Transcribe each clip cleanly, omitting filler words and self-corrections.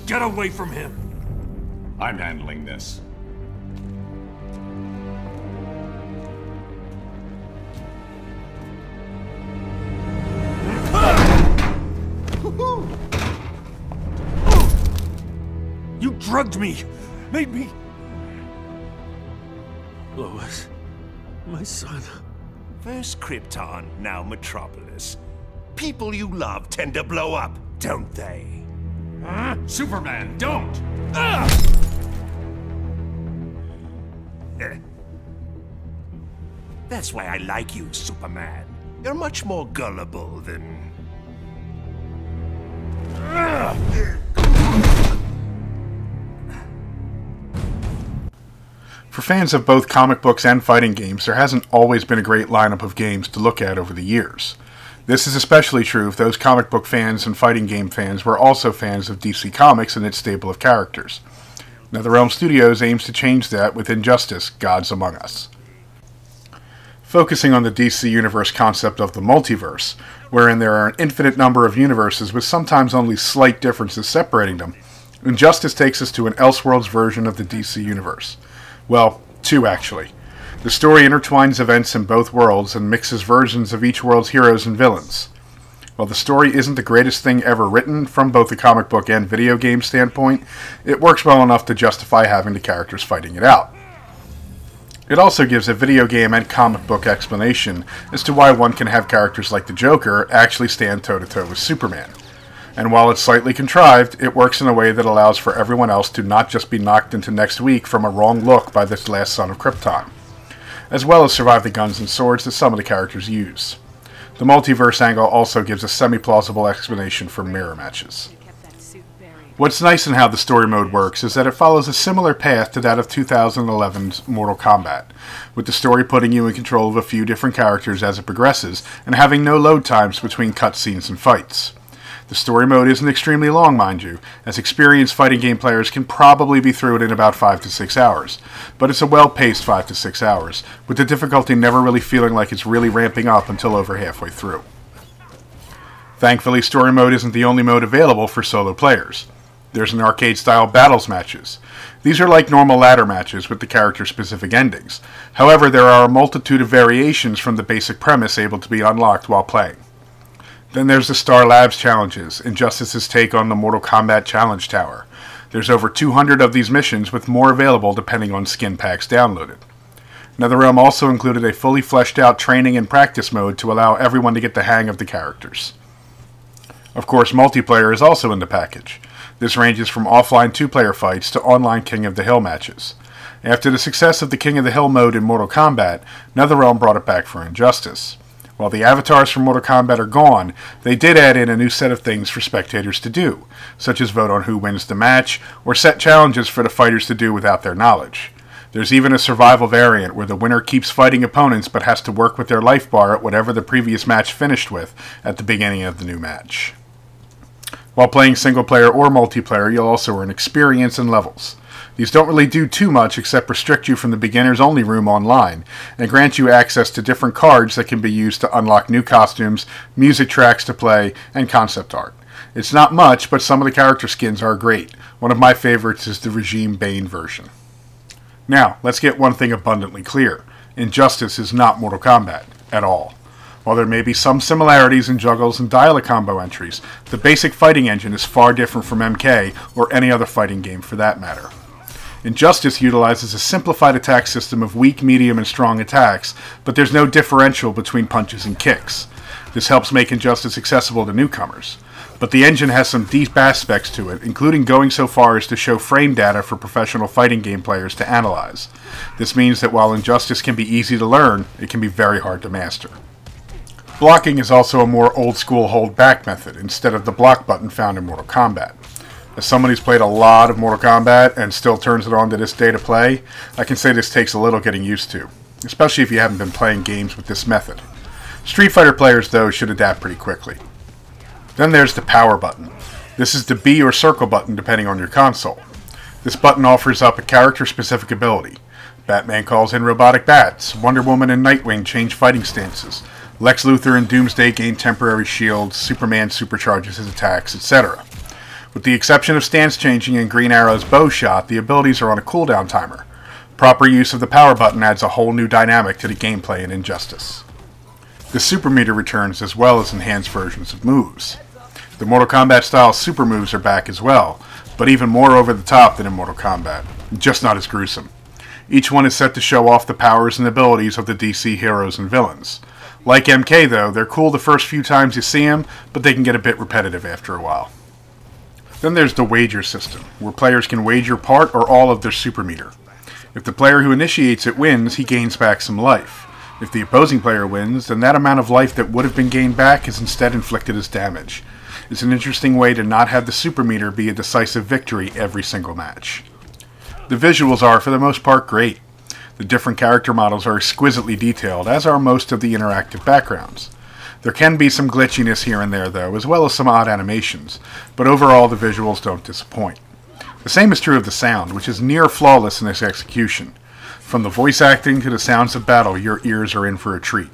Get away from him! I'm handling this. You drugged me! Made me... Lois, my son. First Krypton, now Metropolis. People you love tend to blow up, don't they? Superman, don't! That's why I like you, Superman. You're much more gullible than... For fans of both comic books and fighting games, there hasn't always been a great lineup of games to look at over the years. This is especially true if those comic book fans and fighting game fans were also fans of DC Comics and its stable of characters. NetherRealm Studios aims to change that with Injustice: Gods Among Us. Focusing on the DC Universe concept of the multiverse, wherein there are an infinite number of universes with sometimes only slight differences separating them, Injustice takes us to an Elseworlds version of the DC Universe. Well, two actually. The story intertwines events in both worlds and mixes versions of each world's heroes and villains. While the story isn't the greatest thing ever written from both the comic book and video game standpoint, it works well enough to justify having the characters fighting it out. It also gives a video game and comic book explanation as to why one can have characters like the Joker actually stand toe-to-toe with Superman. And while it's slightly contrived, it works in a way that allows for everyone else to not just be knocked into next week from a wrong look by this last son of Krypton, as well as survive the guns and swords that some of the characters use. The multiverse angle also gives a semi-plausible explanation for mirror matches. What's nice in how the story mode works is that it follows a similar path to that of 2011's Mortal Kombat, with the story putting you in control of a few different characters as it progresses, and having no load times between cutscenes and fights. The story mode isn't extremely long, mind you, as experienced fighting game players can probably be through it in about 5 to 6 hours, but it's a well-paced 5 to 6 hours, with the difficulty never really feeling like it's really ramping up until over halfway through. Thankfully, story mode isn't the only mode available for solo players. There's an arcade-style battles matches. These are like normal ladder matches with the character-specific endings. However, there are a multitude of variations from the basic premise able to be unlocked while playing. Then there's the Star Labs challenges, Injustice's take on the Mortal Kombat Challenge Tower. There's over 200 of these missions, with more available depending on skin packs downloaded. NetherRealm also included a fully fleshed out training and practice mode to allow everyone to get the hang of the characters. Of course, multiplayer is also in the package. This ranges from offline 2-player fights to online King of the Hill matches. After the success of the King of the Hill mode in Mortal Kombat, NetherRealm brought it back for Injustice. While the avatars from Mortal Kombat are gone, they did add in a new set of things for spectators to do, such as vote on who wins the match, or set challenges for the fighters to do without their knowledge. There's even a survival variant where the winner keeps fighting opponents but has to work with their life bar at whatever the previous match finished with at the beginning of the new match. While playing single player or multiplayer, you'll also earn experience and levels. These don't really do too much except restrict you from the beginners only room online, and grant you access to different cards that can be used to unlock new costumes, music tracks to play, and concept art. It's not much, but some of the character skins are great. One of my favorites is the Regime Bane version. Now, let's get one thing abundantly clear. Injustice is not Mortal Kombat, at all. While there may be some similarities in juggles and dial combo entries, the basic fighting engine is far different from MK or any other fighting game for that matter. Injustice utilizes a simplified attack system of weak, medium, and strong attacks, but there's no differential between punches and kicks. This helps make Injustice accessible to newcomers. But the engine has some deep aspects to it, including going so far as to show frame data for professional fighting game players to analyze. This means that while Injustice can be easy to learn, it can be very hard to master. Blocking is also a more old-school hold-back method, instead of the block button found in Mortal Kombat. As someone who's played a lot of Mortal Kombat and still turns it on to this day to play, I can say this takes a little getting used to, especially if you haven't been playing games with this method. Street Fighter players, though, should adapt pretty quickly. Then there's the power button. This is the B or circle button depending on your console. This button offers up a character-specific ability. Batman calls in robotic bats, Wonder Woman and Nightwing change fighting stances, Lex Luthor and Doomsday gain temporary shields, Superman supercharges his attacks, etc. With the exception of stance changing and Green Arrow's bow shot, the abilities are on a cooldown timer. Proper use of the power button adds a whole new dynamic to the gameplay in Injustice. The super meter returns as well as enhanced versions of moves. The Mortal Kombat style super moves are back as well, but even more over the top than in Mortal Kombat, just not as gruesome. Each one is set to show off the powers and abilities of the DC heroes and villains. Like MK though, they're cool the first few times you see them, but they can get a bit repetitive after a while. Then there's the wager system, where players can wager part or all of their super meter. If the player who initiates it wins, he gains back some life. If the opposing player wins, then that amount of life that would have been gained back is instead inflicted as damage. It's an interesting way to not have the super meter be a decisive victory every single match. The visuals are, for the most part, great. The different character models are exquisitely detailed, as are most of the interactive backgrounds. There can be some glitchiness here and there, though, as well as some odd animations, but overall the visuals don't disappoint. The same is true of the sound, which is near flawless in its execution. From the voice acting to the sounds of battle, your ears are in for a treat.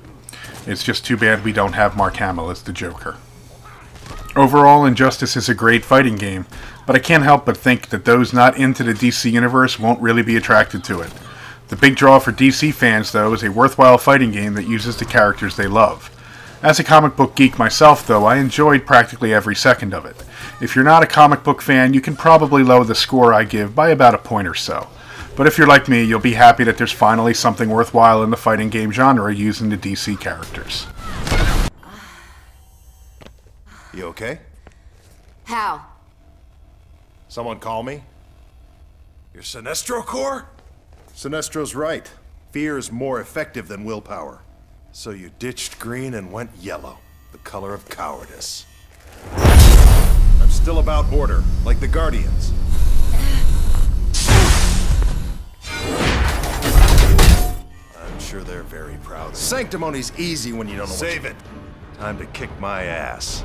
It's just too bad we don't have Mark Hamill as the Joker. Overall, Injustice is a great fighting game, but I can't help but think that those not into the DC universe won't really be attracted to it. The big draw for DC fans, though, is a worthwhile fighting game that uses the characters they love. As a comic book geek myself, though, I enjoyed practically every second of it. If you're not a comic book fan, you can probably lower the score I give by about a point or so. But if you're like me, you'll be happy that there's finally something worthwhile in the fighting game genre using the DC characters. You okay? How? Someone call me? Your Sinestro Corps? Sinestro's right. Fear is more effective than willpower. So you ditched green and went yellow, the color of cowardice. I'm still about order, like the Guardians. I'm sure they're very proud. Sanctimony's easy when you don't know. Save it. Time to kick my ass.